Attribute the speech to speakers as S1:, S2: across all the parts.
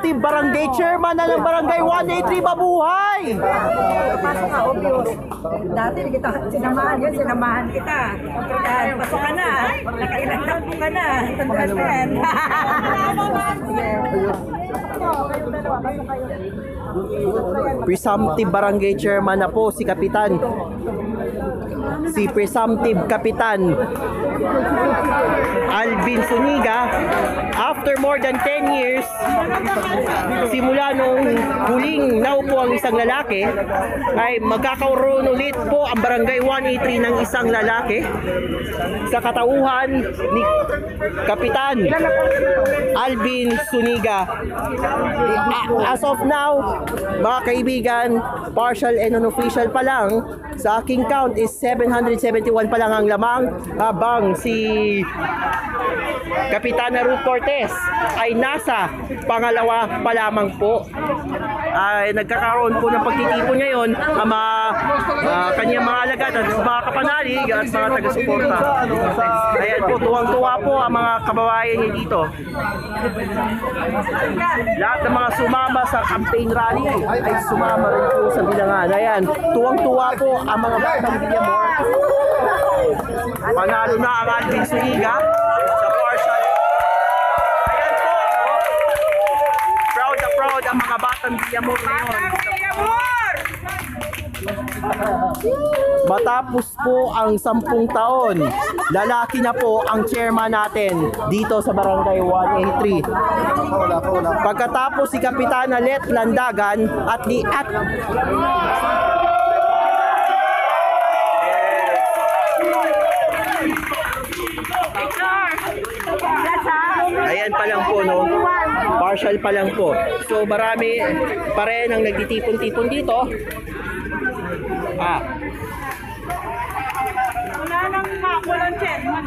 S1: presumptive barangay chairman na ng barangay 183, mabuhay!
S2: Pasok ka, obvious. Dati kita sinamahan yun, sinamahan kita. Pasok ka na. Nakailang taon ka na. Tandaan mo yan.
S1: Presumptive barangay chairman na po si Kapitan. Si presumptive Kapitan Alvin Zuniga, after more than 10 years, simula nung huling naupo ang isang lalaki, ay magkakaroon ulit po ang barangay 183 ng isang lalaki sa katauhan ni Kapitan Alvin Zuniga. As of now, mga kaibigan, partial and unofficial pa lang, sa aking count is 771 pa lang ang lamang, habang si Kapitana Ruth Cortez ay nasa pangalawa pa lamang po. Ay nagkakaroon po ng pagtitipon ngayon ang mga kanyang mga alagad at mga kapanalig at mga taga-suporta. Ayan po, tuwang-tuwa po ang mga kababayan niya dito. Lahat ng mga sumama sa campaign rally ay sumama rin po sa bilangan. Ayan, tuwang-tuwa po ang mga batang Villamor. Panalo na ang Alvin Zuniga sa partial. Ayan po, proud na proud ang mga batang Villamor ngayon. Matapos po ang 10 taon, lalaki na po ang chairman natin dito sa barangay 183. Pagkatapos si Kapitana Let Landagan at ni ayan pa lang po, no? Partial pa lang po. So marami pa rin ang nagtitipon-tipon dito.
S2: Walang chairman.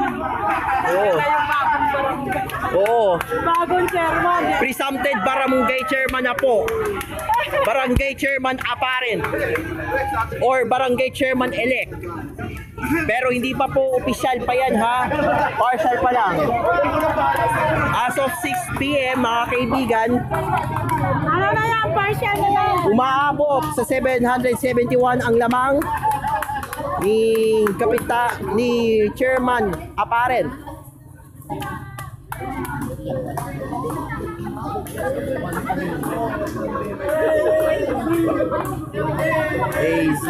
S1: Oo.
S2: Bagong chairman.
S1: Presumptive barangay chairman na po. Barangay chairman apparent or barangay chairman elect. Pero hindi pa po opisyal pa yan, ha? Partial pa lang. As of 6 PM, mga kaibigan,
S2: Ano na yan? Partial na yan.
S1: umaabot sa 771 ang lamang ni chairman apparent. AAC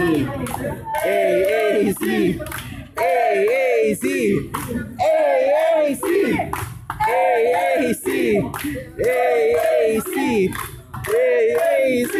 S1: AAC AAC AAC AAC AAC AAC